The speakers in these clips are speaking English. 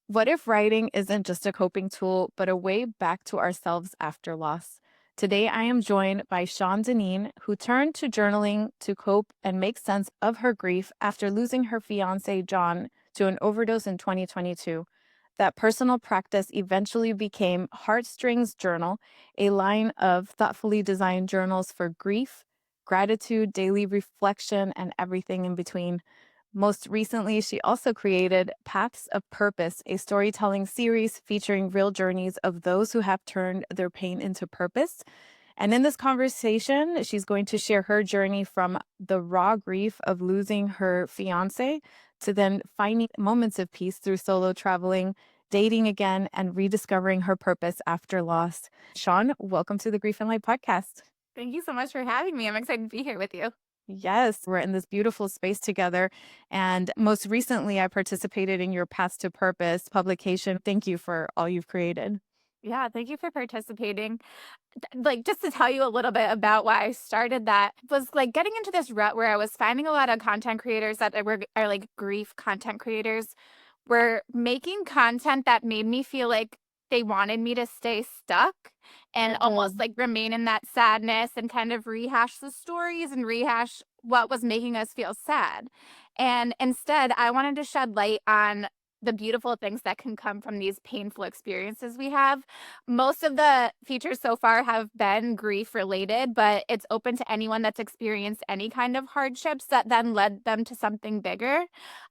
What if writing isn't just a coping tool, but a way back to ourselves after loss? Today, I am joined by Shawn Dinneen, who turned to journaling to cope and make sense of her grief after losing her fiance, John, to an overdose in 2022. That personal practice eventually became HeartStrings Journal, a line of thoughtfully designed journals for grief, gratitude, daily reflection, and everything in between. Most recently, she also created Paths of Purpose, a storytelling series featuring real journeys of those who have turned their pain into purpose. And in this conversation, she's going to share her journey from the raw grief of losing her fiance to then finding moments of peace through solo traveling, dating again, and rediscovering her purpose after loss. Shawn, welcome to the Grief and Light podcast. Thank you so much for having me. I'm excited to be here with you. Yes, we're in this beautiful space together. And most recently, I participated in your Path to Purpose publication. Thank you for all you've created. Yeah, thank you for participating. Like, just to tell you a little bit about why I started that was like getting into this rut where I was finding a lot of content creators that are like grief content creators were making content that made me feel like they wanted me to stay stuck and almost Mhm. like remain in that sadness and kind of rehash the stories and rehash what was making us feel sad. And instead, I wanted to shed light on the beautiful things that can come from these painful experiences we have. Most of the features so far have been grief related, but it's open to anyone that's experienced any kind of hardships that then led them to something bigger.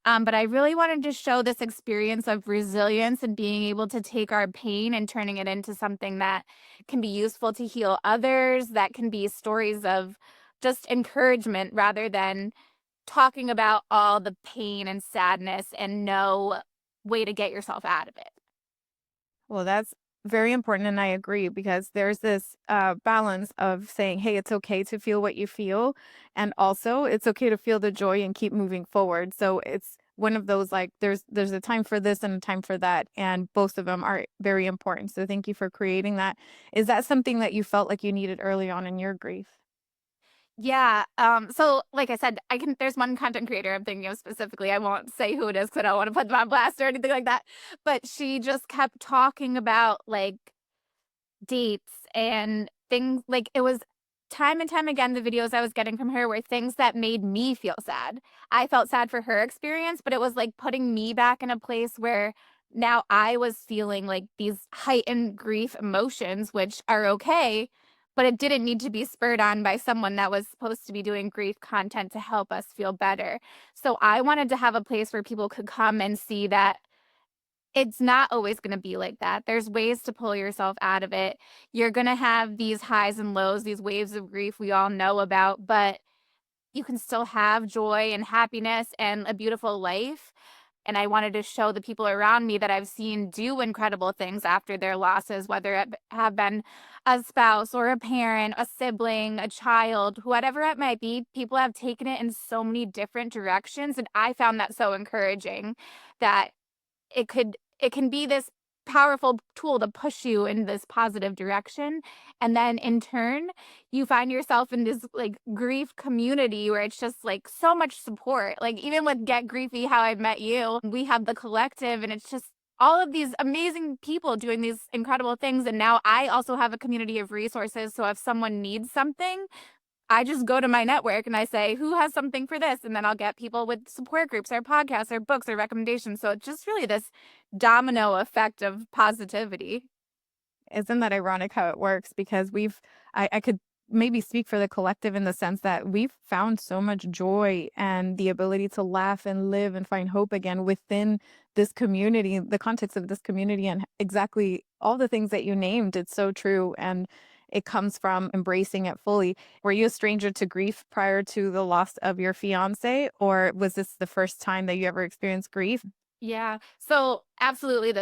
But I really wanted to show this experience of resilience and being able to take our pain and turning it into something that can be useful to heal others, that can be stories of just encouragement rather than talking about all the pain and sadness and no way to get yourself out of it. Well, that's very important. And I agree because there's this balance of saying, hey, it's okay to feel what you feel. And also, it's okay to feel the joy and keep moving forward. So it's one of those like there's a time for this and a time for that, and both of them are very important. So thank you for creating that. Is that something that you felt like you needed early on in your grief? Yeah, so like I said, there's one content creator I'm thinking of specifically. I won't say who it is because I don't want to put them on blast or anything like that. But she just kept talking about like dates and things like it was time and time again the videos I was getting from her were things that made me feel sad. I felt sad for her experience, but it was like putting me back in a place where now I was feeling like these heightened grief emotions, which are okay, but it didn't need to be spurred on by someone that was supposed to be doing grief content to help us feel better. So I wanted to have a place where people could come and see that it's not always gonna be like that. There's ways to pull yourself out of it. You're gonna have these highs and lows, these waves of grief we all know about, but you can still have joy and happiness and a beautiful life. And I wanted to show the people around me that I've seen do incredible things after their losses, whether it have been a spouse or a parent, a sibling, a child, whatever it might be. People have taken it in so many different directions. And I found that so encouraging that it can be this powerful tool to push you in this positive direction, and then in turn, you find yourself in this, like, grief community where it's just, like, so much support, like, even with Get Griefy, How I Met You, we have the collective, and it's just all of these amazing people doing these incredible things, and now I also have a community of resources, so if someone needs something, I just go to my network and I say, "Who has something for this?" And then I'll get people with support groups or podcasts or books or recommendations. So it's just really this domino effect of positivity. Isn't that ironic how it works? Because I could maybe speak for the collective in the sense that we've found so much joy and the ability to laugh and live and find hope again within this community, the context of this community, and exactly all the things that you named. It's so true. And it comes from embracing it fully. Were you a stranger to grief prior to the loss of your fiance, or was this the first time that you ever experienced grief? Yeah. So absolutely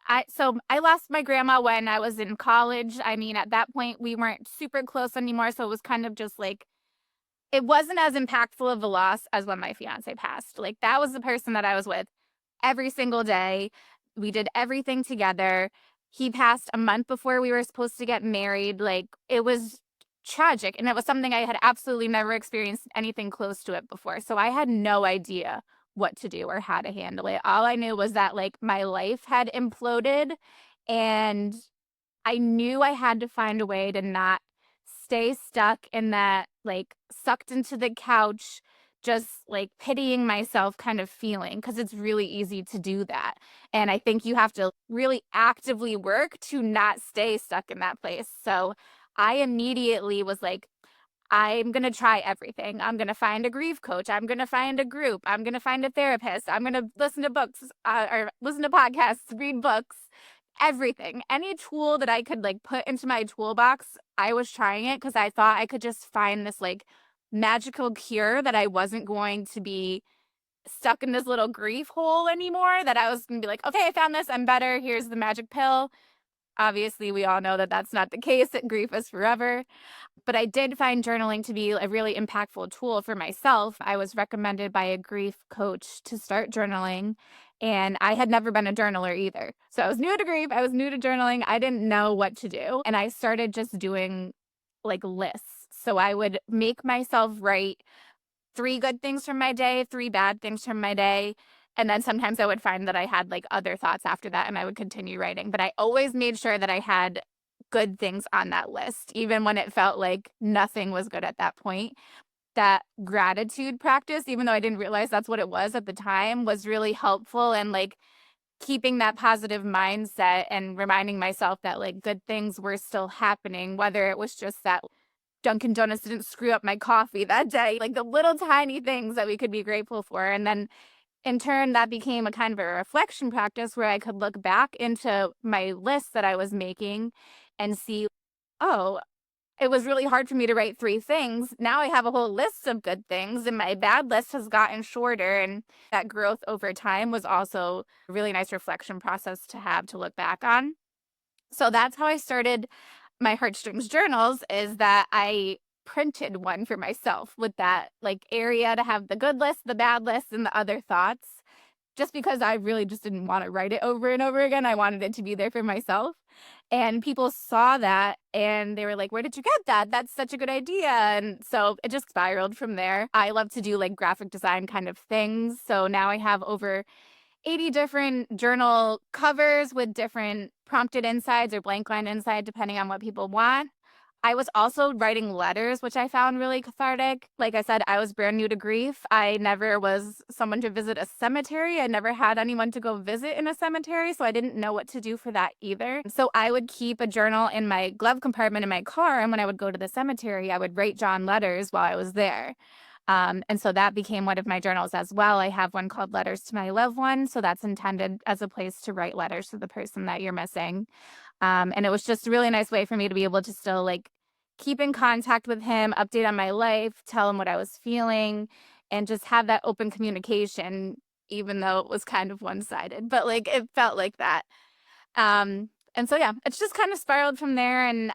I lost my grandma when I was in college. I mean, at that point we weren't super close anymore, so it was kind of just like it wasn't as impactful of a loss as when my fiance passed. Like that was the person that I was with every single day. We did everything together. He passed a month before we were supposed to get married. Like it was tragic. And it was something I had absolutely never experienced anything close to it before. So I had no idea what to do or how to handle it. All I knew was that, like, my life had imploded, and I knew I had to find a way to not stay stuck in that, like, sucked into the couch, just, like, pitying myself kind of feeling, because it's really easy to do that, and I think you have to really actively work to not stay stuck in that place. So, I immediately was like, I'm gonna try everything. I'm gonna find a grief coach. I'm gonna find a group. I'm gonna find a therapist. I'm gonna listen to books, or listen to podcasts, read books, everything. Any tool that I could like put into my toolbox, I was trying it because I thought I could just find this like magical cure that I wasn't going to be stuck in this little grief hole anymore. That I was gonna be like, okay, I found this. I'm better. Here's the magic pill. Obviously, we all know that that's not the case. That grief is forever. But I did find journaling to be a really impactful tool for myself. I was recommended by a grief coach to start journaling, and I had never been a journaler either. So I was new to grief, I was new to journaling, I didn't know what to do, and I started just doing, like, lists. So I would make myself write 3 good things from my day, 3 bad things from my day, and then sometimes I would find that I had, like, other thoughts after that, and I would continue writing, but I always made sure that I had good things on that list, even when it felt like nothing was good at that point. That gratitude practice, even though I didn't realize that's what it was at the time, was really helpful and, like, keeping that positive mindset and reminding myself that, like, good things were still happening, whether it was just that Dunkin' Donuts didn't screw up my coffee that day, like, the little tiny things that we could be grateful for, and then in turn, that became a kind of a reflection practice where I could look back into my list that I was making and see, oh, it was really hard for me to write 3 things. Now I have a whole list of good things, and my bad list has gotten shorter. And that growth over time was also a really nice reflection process to have to look back on. So that's how I started my HeartStrings journals, is that I printed one for myself with that like area to have the good list, the bad list, and the other thoughts. Just because I really just didn't want to write it over and over again. I wanted it to be there for myself. And people saw that and they were like, "Where did you get that? That's such a good idea." And so it just spiraled from there. I love to do like graphic design kind of things. So now I have over 80 different journal covers with different prompted insides or blank line inside, depending on what people want. I was also writing letters, which I found really cathartic. Like I said, I was brand new to grief. I never was someone to visit a cemetery. I never had anyone to go visit in a cemetery, so I didn't know what to do for that either. So I would keep a journal in my glove compartment in my car, and when I would go to the cemetery, I would write John letters while I was there. And so that became one of my journals as well. I have one called Letters to My Loved One. So that's intended as a place to write letters to the person that you're missing. And it was just a really nice way for me to be able to still like keep in contact with him, update on my life, tell him what I was feeling, and just have that open communication, even though it was kind of one sided, but like it felt like that. And so yeah, it's just kind of spiraled from there. And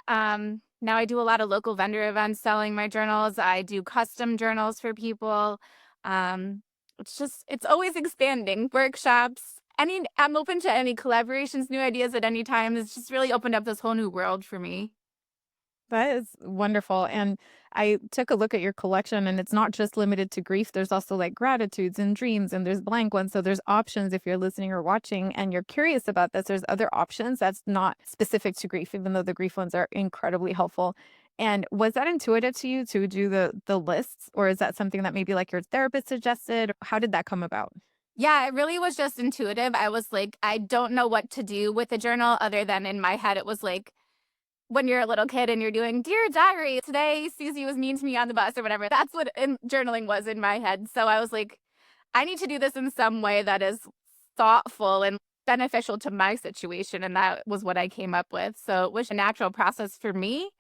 now I do a lot of local vendor events selling my journals. I do custom journals for people. It's always expanding. Workshops. I'm open to any collaborations, new ideas at any time. It's just really opened up this whole new world for me. That is wonderful. And I took a look at your collection, and it's not just limited to grief. There's also like gratitudes and dreams, and there's blank ones. So there's options if you're listening or watching and you're curious about this. There's other options that's not specific to grief, even though the grief ones are incredibly helpful. And was that intuitive to you to do the lists, or is that something that maybe like your therapist suggested? How did that come about? Yeah, it really was just intuitive. I was like, I don't know what to do with a journal other than in my head, it was like, when you're a little kid and you're doing, "Dear diary, today Susie was mean to me on the bus," or whatever. That's what journaling was in my head. So I was like, I need to do this in some way that is thoughtful and beneficial to my situation. And that was what I came up with. So it was a natural process for me.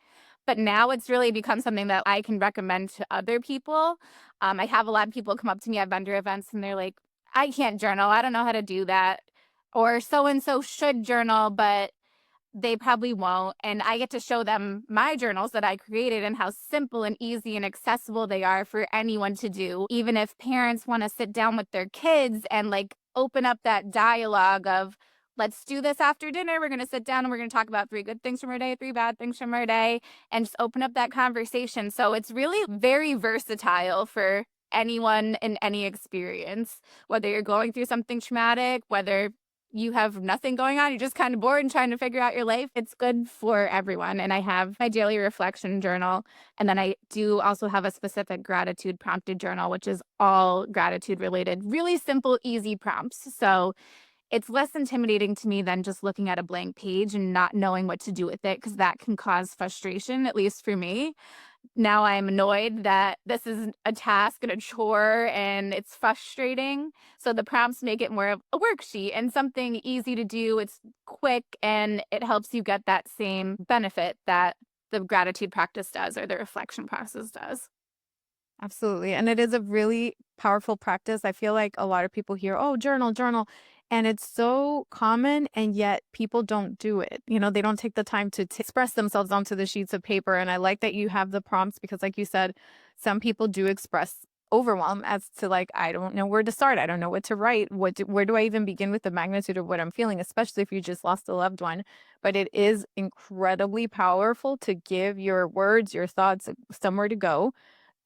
But now it's really become something that I can recommend to other people. I have a lot of people come up to me at vendor events and they're like, I can't journal. I don't know how to do that. Or so and so should journal, but they probably won't, and I get to show them my journals that I created and how simple and easy and accessible they are for anyone to do. Even if parents wanna sit down with their kids and, like, open up that dialogue of, "Let's do this after dinner, we're gonna sit down and we're gonna talk about 3 good things from our day, 3 bad things from our day," and just open up that conversation. So it's really very versatile for anyone in any experience, whether you're going through something traumatic, whether you have nothing going on, you're just kind of bored and trying to figure out your life. It's good for everyone. And I have my daily reflection journal. And then I do also have a specific gratitude prompted journal, which is all gratitude related, really simple, easy prompts. So it's less intimidating to me than just looking at a blank page and not knowing what to do with it, because that can cause frustration, at least for me. Now I'm annoyed that this is a task and a chore and it's frustrating. So the prompts make it more of a worksheet and something easy to do. It's quick and it helps you get that same benefit that the gratitude practice does or the reflection process does. Absolutely. And it is a really powerful practice. I feel like a lot of people hear, oh, journal, journal. And it's so common, and yet people don't do it. They don't take the time to express themselves onto the sheets of paper. And I like that you have the prompts because, like you said, some people do express overwhelm as to, like, I don't know where to start. I don't know what to write. Where do I even begin with the magnitude of what I'm feeling, especially if you just lost a loved one? But it is incredibly powerful to give your words, your thoughts somewhere to go,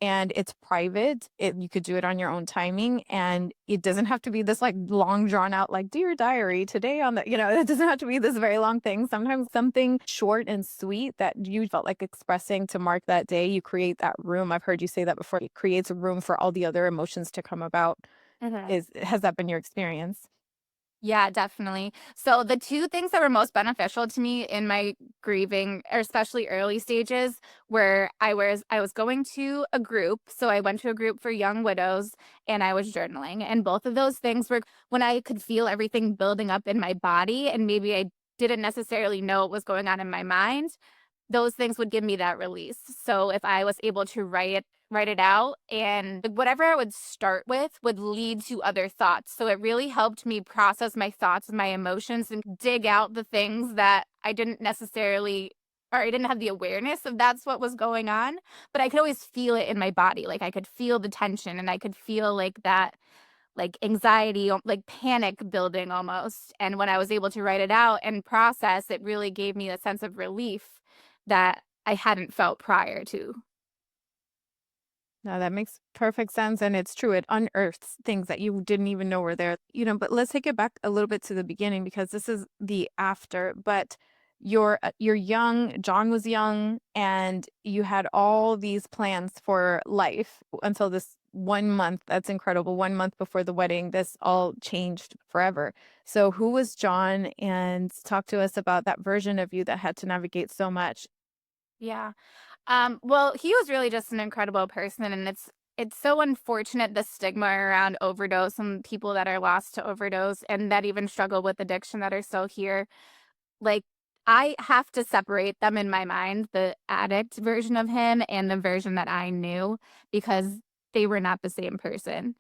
and it's private. You could do it on your own timing, and it doesn't have to be this like long drawn out, like, dear diary, today on the, it doesn't have to be this very long thing. Sometimes something short and sweet that you felt like expressing to mark that day, you create that room. I've heard you say that before. It creates a room for all the other emotions to come about. Has that been your experience? Yeah, definitely. So the 2 things that were most beneficial to me in my grieving, or especially early stages, where I was going to a group. So I went to a group for young widows and I was journaling. And both of those things were when I could feel everything building up in my body and maybe I didn't necessarily know what was going on in my mind. Those things would give me that release. So if I was able to write it out, and like, whatever I would start with would lead to other thoughts. So it really helped me process my thoughts and my emotions and dig out the things that I didn't necessarily, or I didn't have the awareness of that's what was going on, but I could always feel it in my body. Like I could feel the tension and I could feel like that, like anxiety, like panic building almost. And when I was able to write it out and process, it really gave me a sense of relief that I hadn't felt prior to. No, that makes perfect sense, and it's true. It unearths things that you didn't even know were there. But let's take it back a little bit to the beginning because this is the after. But you're young. John was young, and you had all these plans for life until this 1 month. That's incredible. 1 month before the wedding, this all changed forever. So, who was John? And talk to us about that version of you that had to navigate so much. Yeah. Well, he was really just an incredible person, and it's so unfortunate the stigma around overdose and people that are lost to overdose and that even struggle with addiction that are still here. Like, I have to separate them in my mind, the addict version of him and the version that I knew, because they were not the same person.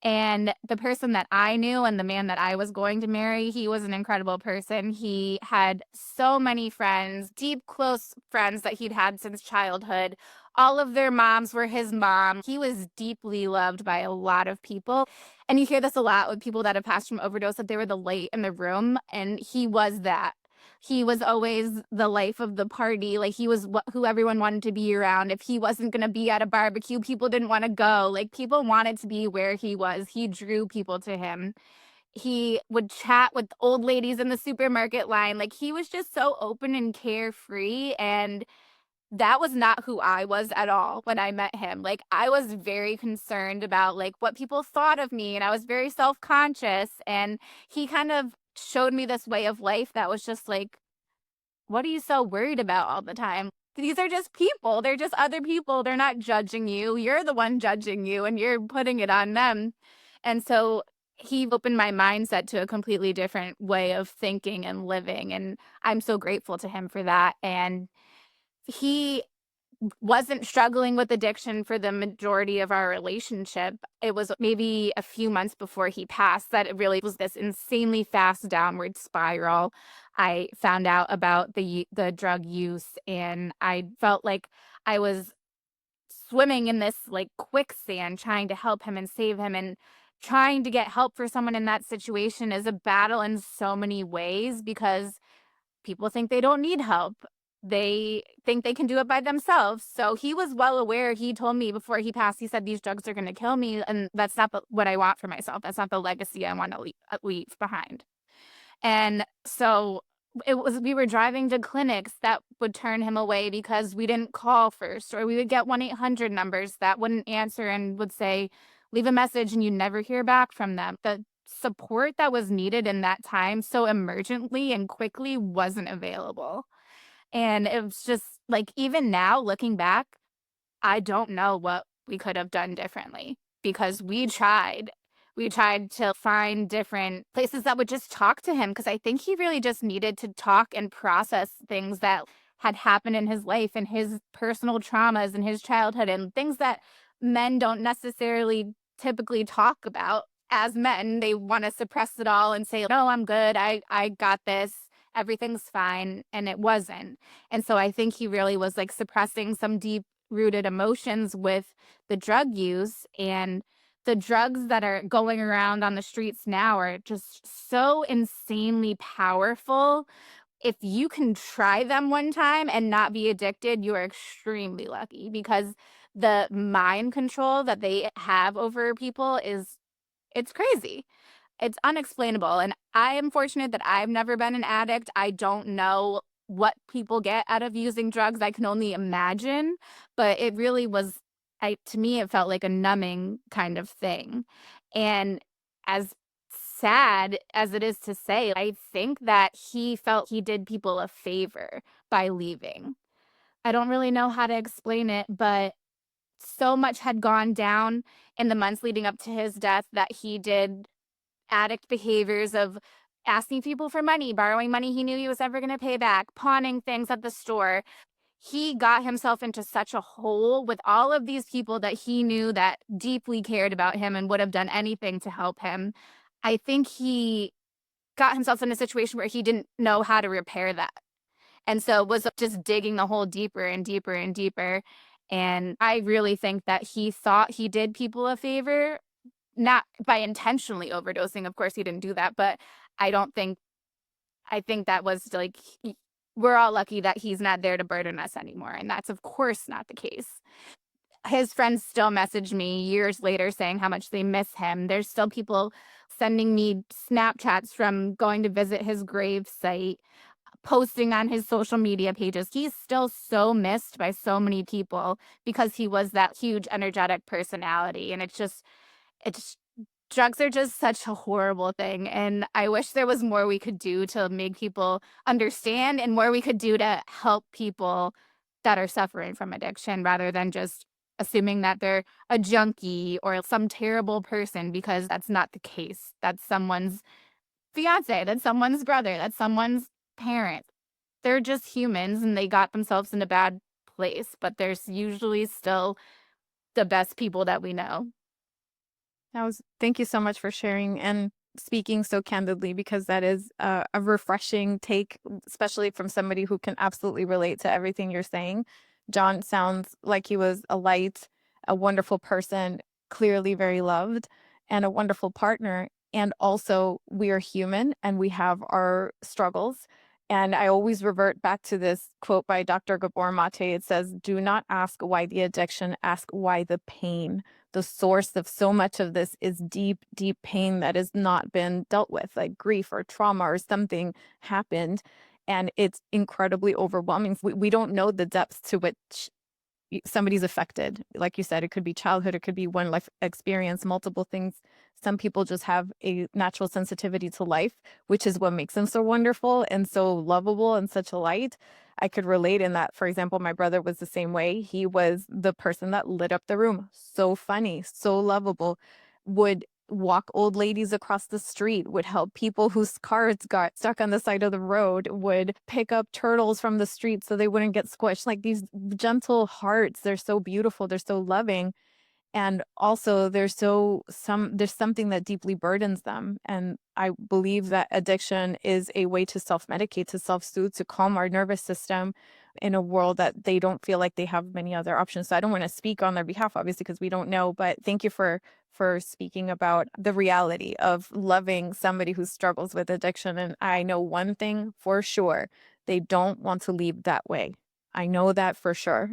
And the person that I knew and the man that I was going to marry, he was an incredible person. He had so many friends, deep, close friends that he'd had since childhood. All of their moms were his mom. He was deeply loved by a lot of people. And you hear this a lot with people that have passed from overdose, that they were the light in the room. And he was that. He was always the life of the party. Like, he was who everyone wanted to be around. If he wasn't going to be at a barbecue, people didn't want to go. Like, people wanted to be where he was. He drew people to him. He would chat with old ladies in the supermarket line. Like, he was just so open and carefree. And that was not who I was at all when I met him. Like, I was very concerned about like what people thought of me and I was very self-conscious, and he kind of showed me this way of life that was just like, what are you so worried about all the time? These are just people. They're just other people. They're not judging you. You're the one judging you and you're putting it on them. And so he opened my mindset to a completely different way of thinking and living. And I'm so grateful to him for that. And he wasn't struggling with addiction for the majority of our relationship. It was maybe a few months before he passed that it really was this insanely fast downward spiral. I found out about the drug use and I felt like I was swimming in this like quicksand trying to help him and save him, and trying to get help for someone in that situation is a battle in so many ways because people think they don't need help. they think they can do it by themselves. So he was well aware. He told me before he passed, he said, "These drugs are going to kill me. And that's not what I want for myself. That's not the legacy I want to leave behind." And so we were driving to clinics that would turn him away because we didn't call first, or we would get 1-800 numbers that wouldn't answer and would say, "Leave a message," and you never hear back from them. The support that was needed in that time so emergently and quickly wasn't available. And it was just like, even now looking back, I don't know what we could have done differently because we tried. We tried to find different places that would just talk to him because I think he really just needed to talk and process things that had happened in his life and his personal traumas and his childhood and things that men don't necessarily typically talk about as men. They want to suppress it all and say, "No, I'm good. I got this. Everything's fine." And it wasn't. And so I think he really was like suppressing some deep rooted emotions with the drug use, and the drugs that are going around on the streets now are just so insanely powerful. If you can try them one time and not be addicted, you are extremely lucky because the mind control that they have over people is it's crazy. It's unexplainable, and I am fortunate that I've never been an addict. I don't know what people get out of using drugs. I can only imagine, but it really was to me, it felt like a numbing kind of thing. And as sad as it is to say, I think that he felt he did people a favor by leaving. I don't really know how to explain it, but so much had gone down in the months leading up to his death that he did addict behaviors of asking people for money, borrowing money he knew he was never going to pay back, pawning things at the store. He got himself into such a hole with all of these people that he knew that deeply cared about him and would have done anything to help him. I think he got himself in a situation where he didn't know how to repair that. And so was just digging the hole deeper and deeper and deeper. And I really think that he thought he did people a favor, not by intentionally overdosing, of course, he didn't do that, but I don't think I think that was, like, we're all lucky that he's not there to burden us anymore, and that's, of course, not the case. His friends still message me years later saying how much they miss him. There's still people sending me Snapchats from going to visit his grave site, posting on his social media pages. He's still so missed by so many people because he was that huge energetic personality, and it's drugs are just such a horrible thing, and I wish there was more we could do to make people understand and more we could do to help people that are suffering from addiction rather than just assuming that they're a junkie or some terrible person because that's not the case. That's someone's fiancé, that's someone's brother, that's someone's parent. They're just humans and they got themselves in a bad place, but there's usually still the best people that we know. Thank you so much for sharing and speaking so candidly because that is a refreshing take, especially from somebody who can absolutely relate to everything you're saying. John sounds like he was a light, a wonderful person, clearly very loved, and a wonderful partner. And also, we are human and we have our struggles. And I always revert back to this quote by Dr. Gabor Mate. It says, "Do not ask why the addiction, ask why the pain." The source of so much of this is deep, deep pain that has not been dealt with, like grief or trauma or something happened. And it's incredibly overwhelming. We don't know the depths to which somebody's affected. Like you said, it could be childhood, it could be one life experience, multiple things. Some people just have a natural sensitivity to life, which is what makes them so wonderful and so lovable and such a light. I could relate in that, for example, my brother was the same way. He was the person that lit up the room. So funny, so lovable, would walk old ladies across the street, would help people whose cars got stuck on the side of the road, would pick up turtles from the street so they wouldn't get squished. Like these gentle hearts, they're so beautiful, they're so loving. And also there's something that deeply burdens them. And I believe that addiction is a way to self-medicate, to self-soothe, to calm our nervous system in a world that they don't feel like they have many other options. So I don't want to speak on their behalf, obviously, because we don't know, but thank you for speaking about the reality of loving somebody who struggles with addiction. And I know one thing for sure. they don't want to leave that way. I know that for sure.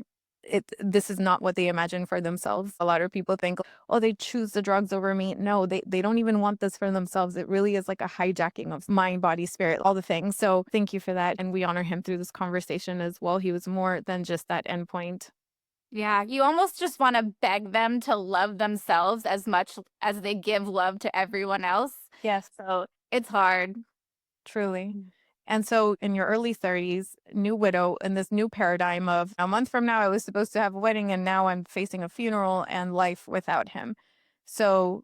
This is not what they imagine for themselves. A lot of people think, oh, they choose the drugs over me. No, they don't even want this for themselves. It really is like a hijacking of mind, body, spirit, all the things. So thank you for that. And we honor him through this conversation as well. He was more than just that endpoint. Yeah, you almost just wanna beg them to love themselves as much as they give love to everyone else. Yes. So, it's hard. Truly. And so in your early 30s, new widow, in this new paradigm of a month from now, I was supposed to have a wedding and now I'm facing a funeral and life without him. So,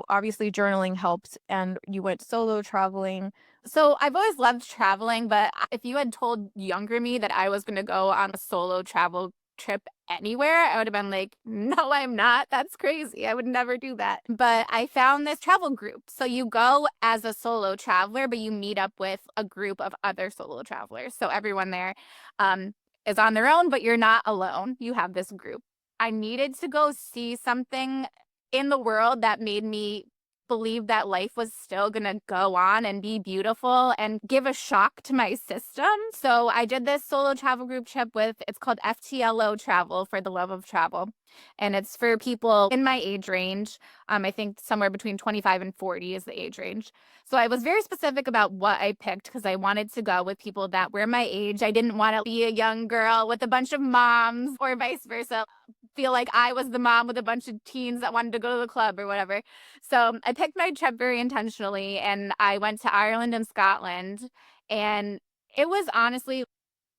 obviously journaling helped and you went solo traveling. So, I've always loved traveling, but if you had told younger me that I was gonna go on a solo travel trip anywhere, I would have been like, "No, I'm not. That's crazy. I would never do that." But I found this travel group. So, you go as a solo traveler, but you meet up with a group of other solo travelers. So, everyone there, um, is on their own, but you're not alone. You have this group. I needed to go see something in the world that made me believe that life was still gonna go on and be beautiful and give a shock to my system. So I did this solo travel group trip with it's called FTLO Travel for the love of travel. And it's for people in my age range. I think somewhere between 25 and 40 is the age range. So I was very specific about what I picked because I wanted to go with people that were my age. I didn't want to be a young girl with a bunch of moms or vice versa. Feel like I was the mom with a bunch of teens that wanted to go to the club or whatever. So I picked my trip very intentionally and I went to Ireland and Scotland. And it was honestly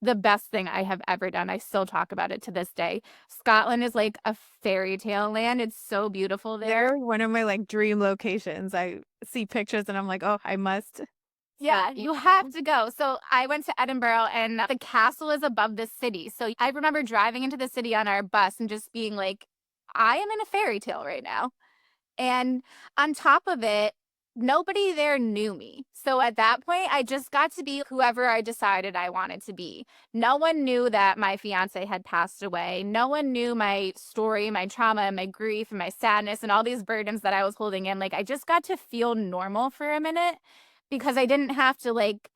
the best thing I have ever done. I still talk about it to this day. Scotland is like a fairy tale land. It's so beautiful there. They're one of my like dream locations. I see pictures and I'm like, oh, I must. Yeah, you have to go. So I went to Edinburgh and the castle is above the city. So I remember driving into the city on our bus and just being like, I am in a fairy tale right now. And on top of it, nobody there knew me. So at that point, I just got to be whoever I decided I wanted to be. No one knew that my fiance had passed away. No one knew my story, my trauma, and my grief, and my sadness, and all these burdens that I was holding in. Like, I just got to feel normal for a minute because I didn't have to, like,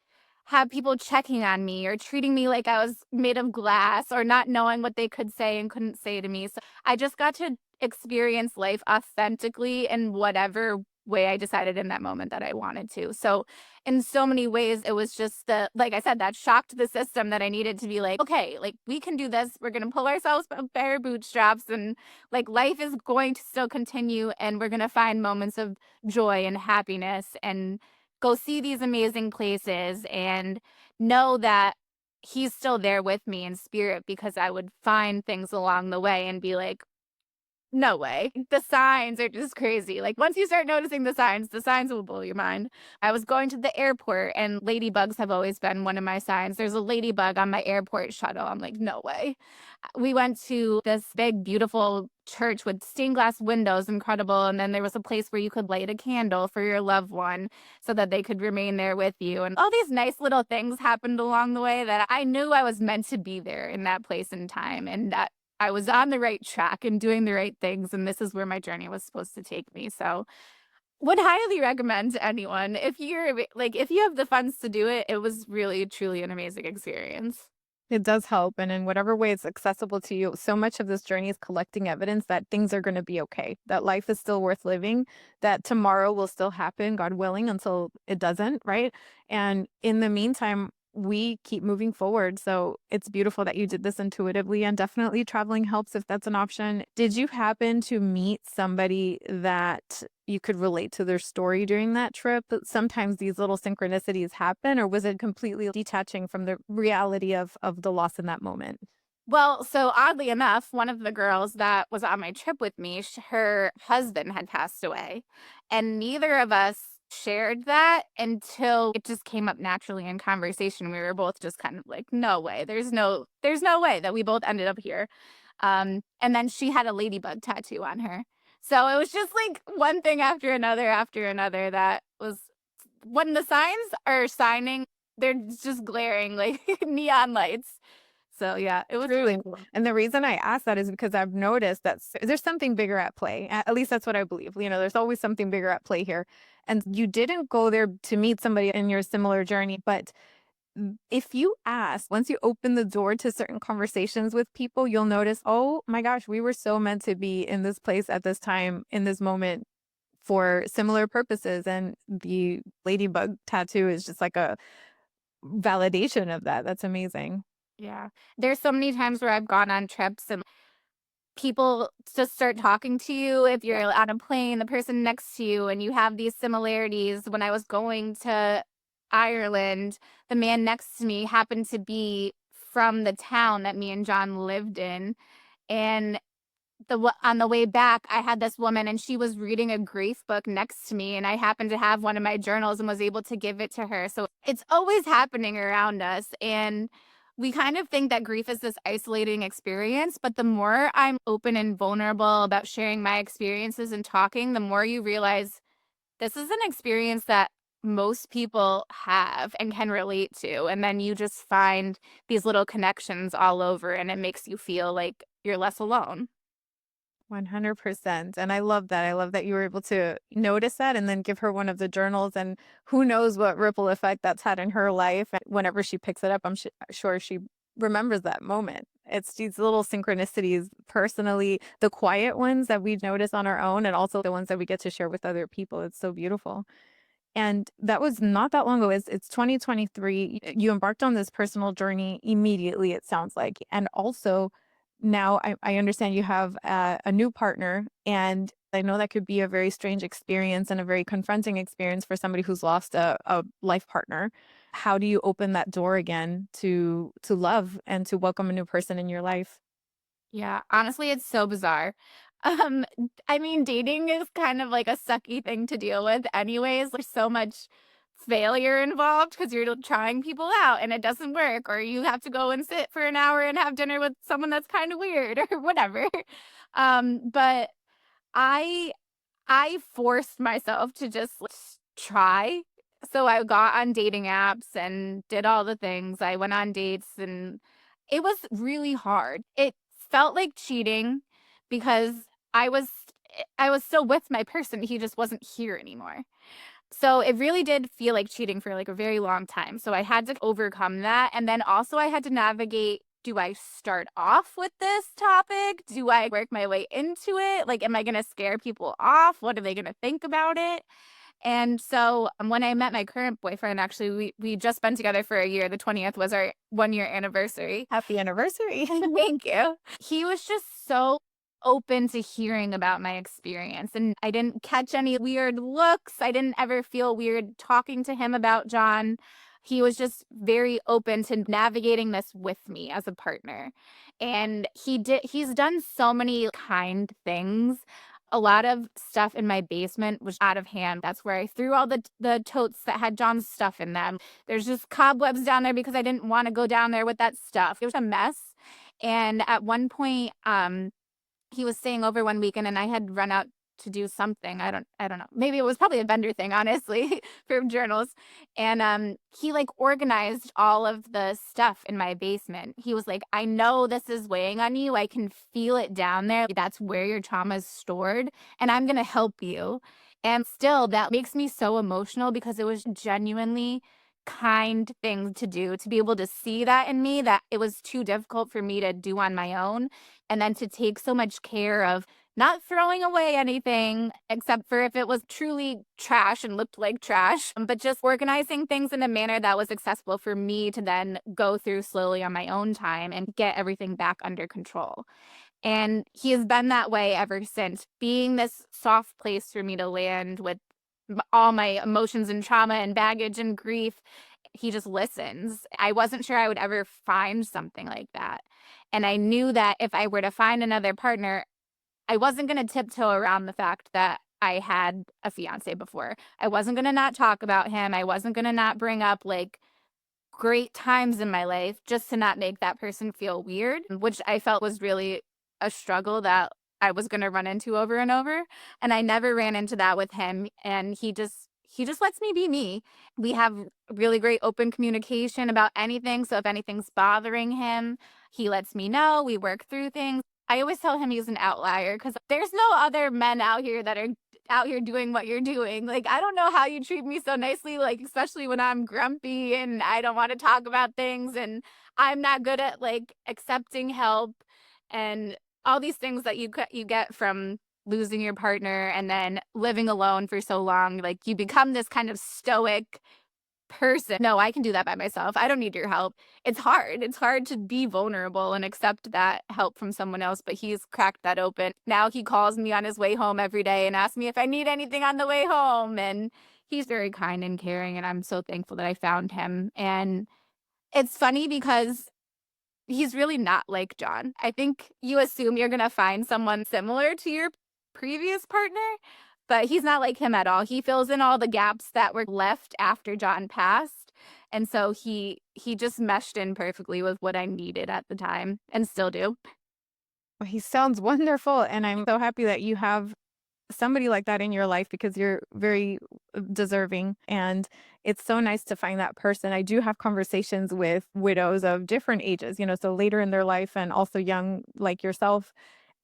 have people checking on me or treating me like I was made of glass or not knowing what they could say and couldn't say to me. So I just got to experience life authentically in whatever way I decided in that moment that I wanted to. So in so many ways, it was just like I said, that shocked the system that I needed to be like, okay, like we can do this. We're going to pull ourselves up by our bootstraps and like life is going to still continue and we're going to find moments of joy and happiness and go see these amazing places and know that he's still there with me in spirit because I would find things along the way and be like, no way. The signs are just crazy. Like, once you start noticing the signs will blow your mind. I was going to the airport, and ladybugs have always been one of my signs. There's a ladybug on my airport shuttle. I'm like, no way. We went to this big, beautiful church with stained glass windows, incredible. And then there was a place where you could light a candle for your loved one so that they could remain there with you. And all these nice little things happened along the way that I knew I was meant to be there in that place and time. And that I was on the right track and doing the right things, and this is where my journey was supposed to take me. So, would highly recommend to anyone if you're like if you have the funds to do it. It was really truly an amazing experience. It does help, and in whatever way it's accessible to you, so much of this journey is collecting evidence that things are gonna be okay, that life is still worth living, that tomorrow will still happen, God willing, until it doesn't, right? And in the meantime, we keep moving forward, so it's beautiful that you did this intuitively, and definitely traveling helps if that's an option. Did you happen to meet somebody that you could relate to their story during that trip? Sometimes these little synchronicities happen, or was it completely detaching from the reality of the loss in that moment? Well, so oddly enough, one of the girls that was on my trip with me, her husband had passed away, and neither of us shared that until it just came up naturally in conversation. We were both just kind of like, "No way. There's no way that we both ended up here." And then she had a ladybug tattoo on her. So it was just like one thing after another that was when the signs are signing, they're just glaring like neon lights. So yeah, it was Truly. really cool. And the reason I ask that is because I've noticed that there's something bigger at play. At least that's what I believe. There's always something bigger at play here. And you didn't go there to meet somebody in your similar journey, but if you ask, once you open the door to certain conversations with people, you'll notice, oh my gosh, we were so meant to be in this place at this time, in this moment for similar purposes. And the ladybug tattoo is just like a validation of that. That's amazing. Yeah. There's so many times where I've gone on trips and people just start talking to you if you're on a plane, the person next to you, and you have these similarities. When I was going to Ireland, the man next to me happened to be from the town that me and John lived in. And on the way back, I had this woman and she was reading a grief book next to me, and I happened to have one of my journals and was able to give it to her. So it's always happening around us, and we kind of think that grief is this isolating experience, but the more I'm open and vulnerable about sharing my experiences and talking, the more you realize this is an experience that most people have and can relate to, and then you just find these little connections all over, and it makes you feel like you're less alone. 100%. And I love that. I love that you were able to notice that and then give her one of the journals. And who knows what ripple effect that's had in her life. And whenever she picks it up, I'm sure she remembers that moment. It's these little synchronicities, personally, the quiet ones that we notice on our own, and also the ones that we get to share with other people. It's so beautiful. And that was not that long ago. It's 2023. You embarked on this personal journey immediately, it sounds like. And also, now I understand you have a new partner. And I know that could be a very strange experience and a very confronting experience for somebody who's lost a life partner. How do you open that door again to love and to welcome a new person in your life? Yeah, honestly, it's so bizarre. Um, I mean, dating is kind of like a sucky thing to deal with anyways. There's so much failure involved because you're trying people out and it doesn't work, or you have to go and sit for an hour and have dinner with someone that's kind of weird or whatever. But I I forced myself to just try. So I got on dating apps and did all the things. I went on dates and it was really hard. It felt like cheating because I was I was still with my person. He just wasn't here anymore. So it really did feel like cheating for like a very long time. So I had to overcome that. And then also I had to navigate, do I start off with this topic? Do I work my way into it? Like, am I going to scare people off? What are they going to think about it? And so when I met my current boyfriend, actually, we just been together for a year. The 20th was our 1 year anniversary. Happy anniversary. Thank you. He was just so open to hearing about my experience, and I didn't catch any weird looks. I didn't ever feel weird talking to him about John. He was just very open to navigating this with me as a partner. And he's done so many kind things. A lot of stuff in my basement was out of hand. That's where I threw all the totes that had John's stuff in them. There's just cobwebs down there because I didn't want to go down there with that stuff. It was a mess. And at one point, he was staying over one weekend and I had run out to do something. I don't know. Maybe it was probably a vendor thing, honestly, for journals. And he like organized all of the stuff in my basement. He was like, "I know this is weighing on you. I can feel it down there. That's where your trauma is stored, and I'm going to help you." And still that makes me so emotional because it was genuinely kind thing to do, to be able to see that in me, that it was too difficult for me to do on my own, and then to take so much care of not throwing away anything except for if it was truly trash and looked like trash, but just organizing things in a manner that was accessible for me to then go through slowly on my own time and get everything back under control. And he has been that way ever since, being this soft place for me to land with all my emotions and trauma and baggage and grief. He just listens. I wasn't sure I would ever find something like that. And I knew that if I were to find another partner, I wasn't going to tiptoe around the fact that I had a fiance before. I wasn't going to not talk about him. I wasn't going to not bring up like great times in my life just to not make that person feel weird, which I felt was really a struggle that I was going to run into over and over. And I never ran into that with him. And he just lets me be me. We have really great open communication about anything. So if anything's bothering him, he lets me know. We work through things. I always tell him he's an outlier because there's no other men out here that are out here doing what you're doing. Like, I don't know how you treat me so nicely, like, especially when I'm grumpy and I don't want to talk about things and I'm not good at like accepting help and all these things that you get from losing your partner and then living alone for so long. Like, you become this kind of stoic person. No, I can do that by myself. I don't need your help. It's hard. It's hard to be vulnerable and accept that help from someone else, but he's cracked that open. Now he calls me on his way home every day and asks me if I need anything on the way home. And he's very kind and caring. And I'm so thankful that I found him. And it's funny because he's really not like John. I think you assume you're gonna find someone similar to your previous partner, but he's not like him at all. He fills in all the gaps that were left after John passed, and so he just meshed in perfectly with what I needed at the time and still do. Well, he sounds wonderful, and I'm so happy that you have somebody like that in your life because you're very deserving, and it's so nice to find that person. I do have conversations with widows of different ages, so later in their life and also young like yourself,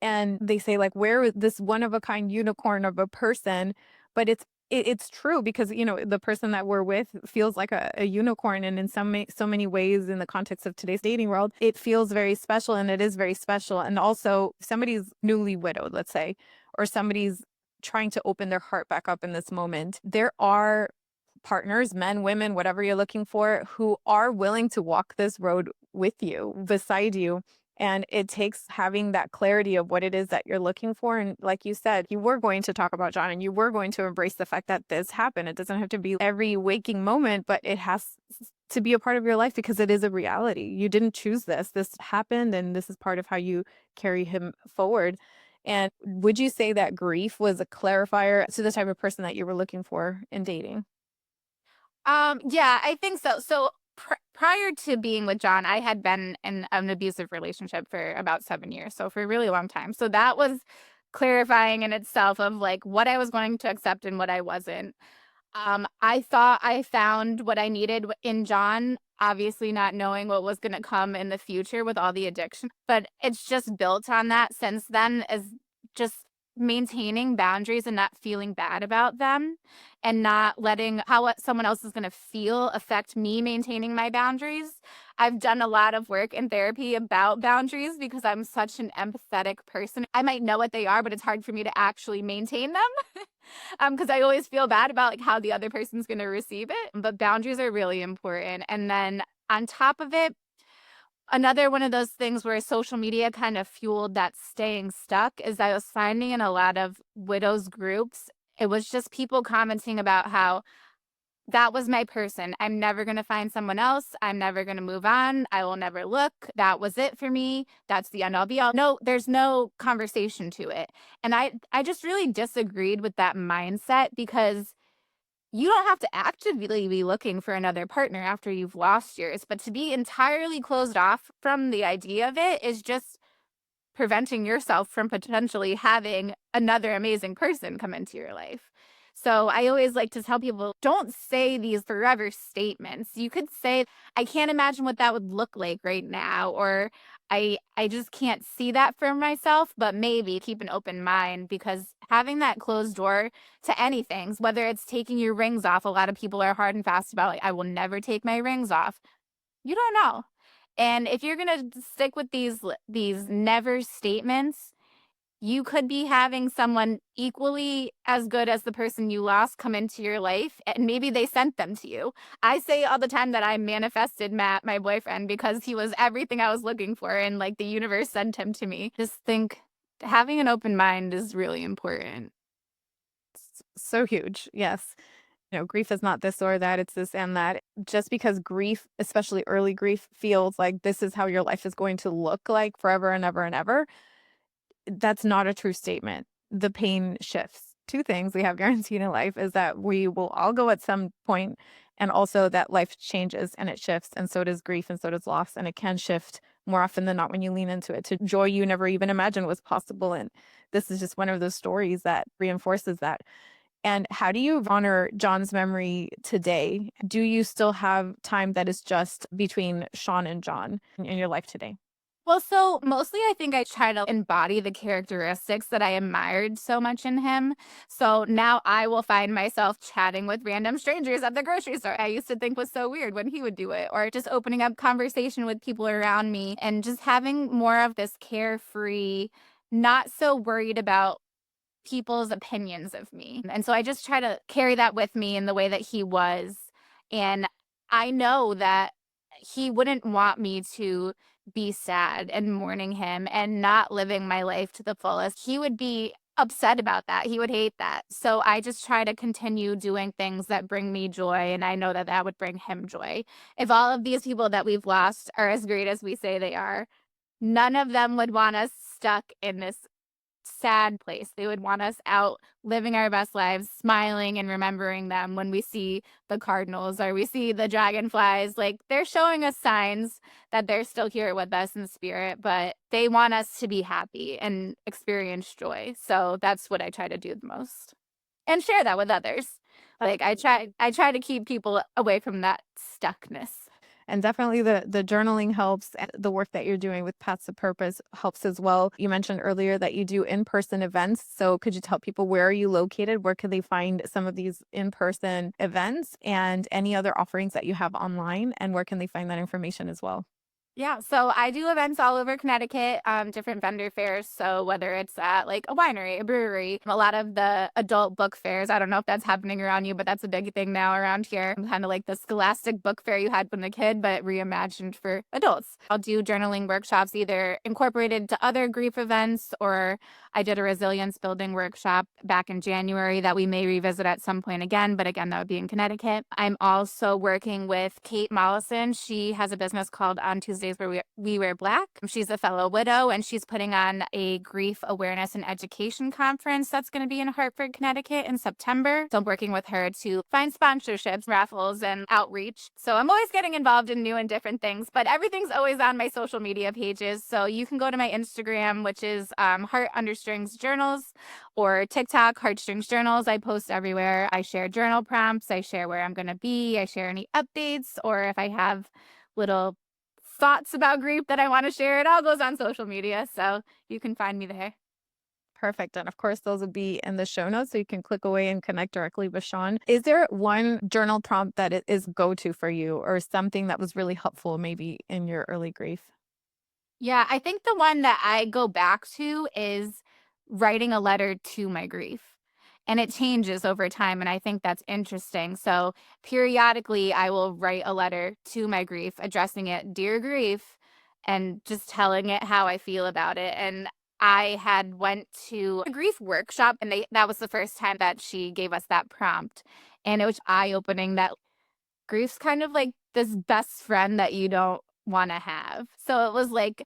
and they say like, "Where is this one of a kind unicorn of a person?" But it's true because, the person that we're with feels like a unicorn, and in so many ways in the context of today's dating world, it feels very special, and it is very special. And also, if somebody's newly widowed, let's say, or somebody's trying to open their heart back up in this moment, there are partners, men, women, whatever you're looking for, who are willing to walk this road with you, beside you. And it takes having that clarity of what it is that you're looking for. And like you said, you were going to talk about John and you were going to embrace the fact that this happened. It doesn't have to be every waking moment, but it has to be a part of your life because it is a reality. You didn't choose this. This happened, and this is part of how you carry him forward. And would you say that grief was a clarifier to the type of person that you were looking for in dating? Yeah, I think so. So prior to being with John, I had been in an abusive relationship for about 7 years, so for a really long time. So that was clarifying in itself of like what I was going to accept and what I wasn't. I thought I found what I needed in John, obviously not knowing what was going to come in the future with all the addiction, but it's just built on that since then as just maintaining boundaries and not feeling bad about them and not letting how what someone else is going to feel affect me maintaining my boundaries. I've done a lot of work in therapy about boundaries because I'm such an empathetic person. I might know what they are, but it's hard for me to actually maintain them. Because I always feel bad about, like, how the other person's gonna receive it, but boundaries are really important, and then on top of it, another one of those things where social media kind of fueled that staying stuck is I was finding in a lot of widows groups, it was just people commenting about how that was my person. I'm never gonna find someone else. I'm never gonna move on. I will never look. That was it for me. That's the end all be all. No, there's no conversation to it. And I just really disagreed with that mindset because you don't have to actively be looking for another partner after you've lost yours, but to be entirely closed off from the idea of it is just preventing yourself from potentially having another amazing person come into your life. So I always like to tell people don't say these forever statements. You could say, I can't imagine what that would look like right now, or I just can't see that for myself, but maybe keep an open mind because having that closed door to anything, whether it's taking your rings off, a lot of people are hard and fast about like, I will never take my rings off. You don't know. And if you're gonna stick with these never statements, you could be having someone equally as good as the person you lost come into your life, and maybe they sent them to you. I say all the time that I manifested Matt, my boyfriend, because he was everything I was looking for, and like the universe sent him to me. Just think having an open mind is really important. So huge. Yes. Grief is not this or that, it's this and that. Just because grief, especially early grief, feels like this is how your life is going to look like forever and ever and ever, that's not a true statement. The pain shifts. Two things we have guaranteed in life is that we will all go at some point, and also that life changes and it shifts, and so does grief and so does loss, and it can shift more often than not when you lean into it to joy you never even imagined was possible. And this is just one of those stories that reinforces that. And how do you honor John's memory today? Do you still have time that is just between Shawn and John in your life today? Well, so mostly I think I try to embody the characteristics that I admired so much in him. So now I will find myself chatting with random strangers at the grocery store. I used to think was so weird when he would do it, or just opening up conversation with people around me and just having more of this carefree, not so worried about people's opinions of me. And so I just try to carry that with me in the way that he was. And I know that he wouldn't want me to be sad and mourning him and not living my life to the fullest. He would be upset about that. He would hate that. So I just try to continue doing things that bring me joy. And I know that that would bring him joy. If all of these people that we've lost are as great as we say they are, none of them would want us stuck in this sad place. They would want us out living our best lives, smiling and remembering them when we see the cardinals or we see the dragonflies. Like they're showing us signs that they're still here with us in spirit, but they want us to be happy and experience joy. So that's what I try to do the most and share that with others. Like I try to keep people away from that stuckness. And definitely the journaling helps, and the work that you're doing with Paths of Purpose helps as well. You mentioned earlier that you do in-person events. So could you tell people, where are you located? Where can they find some of these in-person events and any other offerings that you have online? And where can they find that information as well? Yeah, so I do events all over Connecticut, different vendor fairs. So whether it's at like a winery, a brewery, a lot of the adult book fairs. I don't know if that's happening around you, but that's a big thing now around here. Kind of like the scholastic book fair you had when a kid, but reimagined for adults. I'll do journaling workshops either incorporated to other grief events, or I did a resilience building workshop back in January that we may revisit at some point again, but again, that would be in Connecticut. I'm also working with Kate Mollison. She has a business called On Tuesdays Where We Wear Black. She's a fellow widow, and she's putting on a grief awareness and education conference that's going to be in Hartford, Connecticut in September. So I'm working with her to find sponsorships, raffles, and outreach. So I'm always getting involved in new and different things, but everything's always on my social media pages. So you can go to my Instagram, which is Heart_Strings Journals, or TikTok, HeartStrings Journals. I post everywhere. I share journal prompts. I share where I'm going to be. I share any updates, or if I have little thoughts about grief that I want to share, it all goes on social media. So you can find me there. Perfect. And of course, those will be in the show notes so you can click away and connect directly with Shawn. Is there one journal prompt that is go to for you, or something that was really helpful maybe in your early grief? Yeah, I think the one that I go back to is writing a letter to my grief. And it changes over time, and I think that's interesting. So, periodically, I will write a letter to my grief, addressing it, "Dear grief," and just telling it how I feel about it. And I had went to a grief workshop, and they that was the first time that she gave us that prompt. And it was eye-opening that grief's kind of like this best friend that you don't wanna have. So it was like,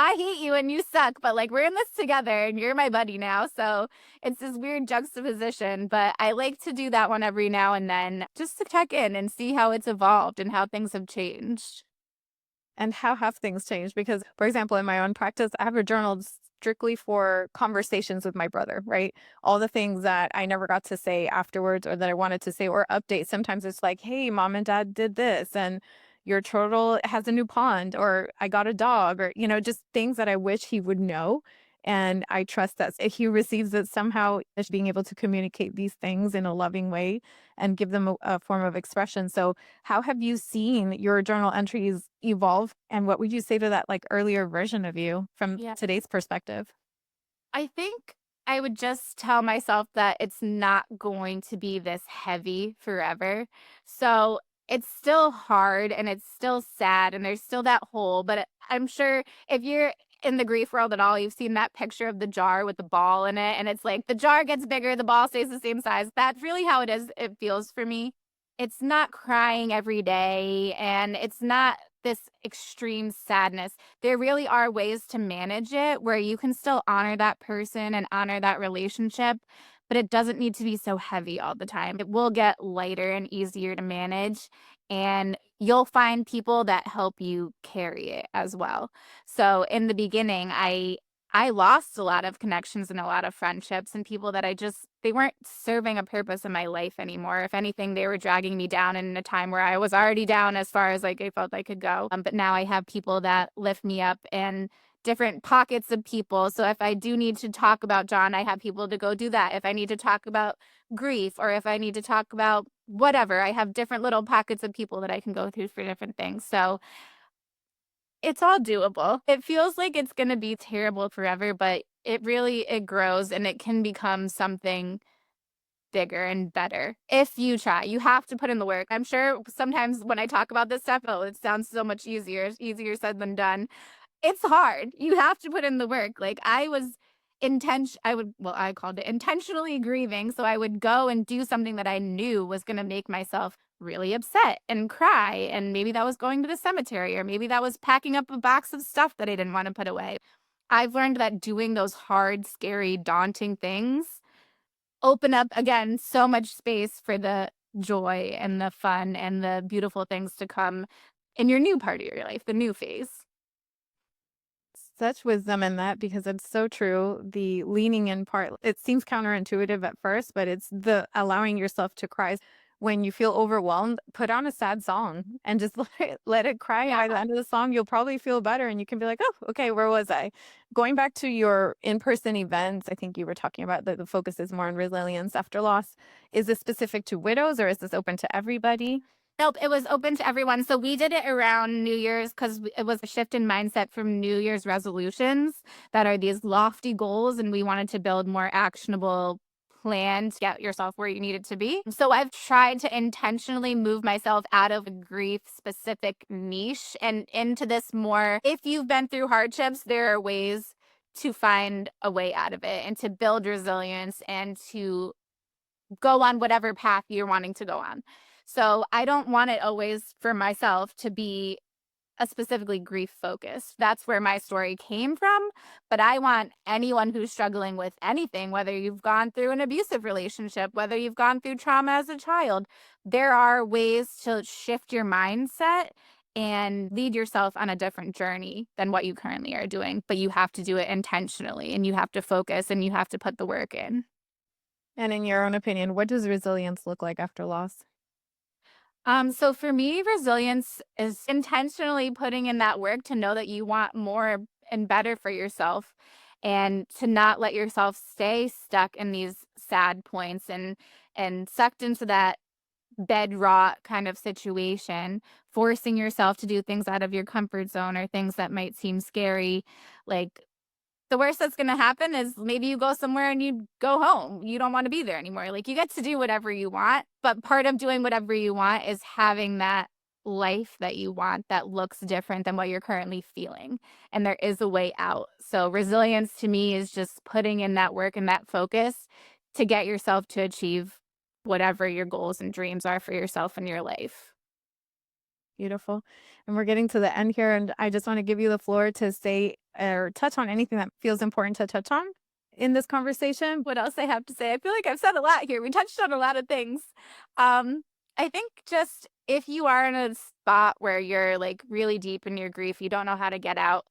"I hate you and you suck, but, like, we're in this together and you're my buddy now." So it's this weird juxtaposition, but I like to do that one every now and then just to check in and see how it's evolved and how things have changed. And how have things changed? Because, for example, in my own practice, I have a journal strictly for conversations with my brother, right? All the things that I never got to say afterwards, or that I wanted to say, or updates. Sometimes it's like, hey, mom and dad did this, and your turtle has a new pond, or I got a dog, or, just things that I wish he would know. And I trust that if he receives it somehow, is being able to communicate these things in a loving way and give them a form of expression. So, how have you seen your journal entries evolve, and what would you say to that, like, earlier version of you from Yeah. today's perspective? I think I would just tell myself that it's not going to be this heavy forever. So it's still hard and it's still sad and there's still that hole. But I'm sure if you're in the grief world at all, you've seen that picture of the jar with the ball in it. And it's like the jar gets bigger, the ball stays the same size. That's really how it is. It feels for me. It's not crying every day and it's not this extreme sadness. There really are ways to manage it where you can still honor that person and honor that relationship, but it doesn't need to be so heavy all the time. It will get lighter and easier to manage, and you'll find people that help you carry it as well. So in the beginning, I I lost a lot of connections and a lot of friendships and people that they weren't serving a purpose in my life anymore. If anything, they were dragging me down in a time where I was already down as far as like I felt I could go. But now I have people that lift me up and different pockets of people. So if I do need to talk about John, I have people to go do that. If I need to talk about grief or if I need to talk about whatever, I have different little pockets of people that I can go through for different things. So it's all doable. It feels like it's gonna be terrible forever, but it grows and it can become something bigger and better if you try. You have to put in the work. I'm sure sometimes when I talk about this stuff, oh, it sounds so much easier. It's easier said than done. It's hard. You have to put in the work. Like, I called it intentionally grieving, so I would go and do something that I knew was gonna make myself really upset and cry, and maybe that was going to the cemetery, or maybe that was packing up a box of stuff that I didn't wanna put away. I've learned that doing those hard, scary, daunting things open up, again, so much space for the joy and the fun and the beautiful things to come in your new part of your life, the new phase. Such wisdom in that because it's so true. The leaning in part, it seems counterintuitive at first, but it's the allowing yourself to cry. When you feel overwhelmed, put on a sad song and just let it cry. Yeah. By the end of the song, you'll probably feel better and you can be like, oh, okay, where was I? Going back to your in person events, I think you were talking about that the focus is more on resilience after loss. Is this specific to widows or is this open to everybody? Nope, it was open to everyone. So we did it around New Year's because it was a shift in mindset from New Year's resolutions that are these lofty goals, and we wanted to build more actionable plan to get yourself where you needed to be. So I've tried to intentionally move myself out of a grief specific niche and into this more, if you've been through hardships, there are ways to find a way out of it and to build resilience and to go on whatever path you're wanting to go on. So I don't want it always for myself to be a specifically grief focused. That's where my story came from. But I want anyone who's struggling with anything, whether you've gone through an abusive relationship, whether you've gone through trauma as a child, there are ways to shift your mindset and lead yourself on a different journey than what you currently are doing. But you have to do it intentionally and you have to focus and you have to put the work in. And in your own opinion, what does resilience look like after loss? So for me, resilience is intentionally putting in that work to know that you want more and better for yourself and to not let yourself stay stuck in these sad points and sucked into that bedrock kind of situation, forcing yourself to do things out of your comfort zone or things that might seem scary, like the worst that's gonna happen is maybe you go somewhere and you go home. You don't wanna be there anymore. Like, you get to do whatever you want, but part of doing whatever you want is having that life that you want that looks different than what you're currently feeling, and there is a way out. So, resilience to me is just putting in that work and that focus to get yourself to achieve whatever your goals and dreams are for yourself and your life. Beautiful. And we're getting to the end here, and I just want to give you the floor to say or touch on anything that feels important to touch on in this conversation. What else I have to say? I feel like I've said a lot here. We touched on a lot of things. I think just if you are in a spot where you're like really deep in your grief, you don't know how to get out.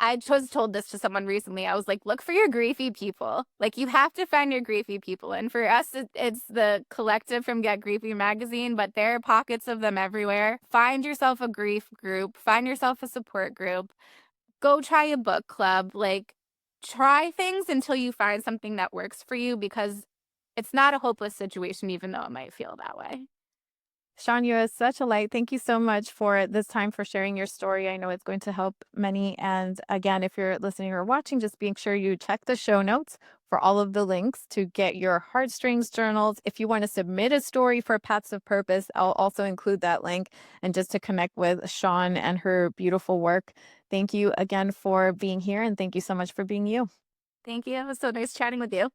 I was told this to someone recently. I was like, look for your griefy people. Like, you have to find your griefy people. And for us, it's the collective from Get Griefy magazine, but there are pockets of them everywhere. Find yourself a grief group, find yourself a support group, go try a book club. Like, try things until you find something that works for you because it's not a hopeless situation, even though it might feel that way. Shawn, you are such a light. Thank you so much for this time for sharing your story. I know it's going to help many. And again, if you're listening or watching, just make sure you check the show notes for all of the links to get your HeartStrings journals. If you want to submit a story for Paths of Purpose, I'll also include that link and just to connect with Shawn and her beautiful work. Thank you again for being here and thank you so much for being you. Thank you. It was so nice chatting with you.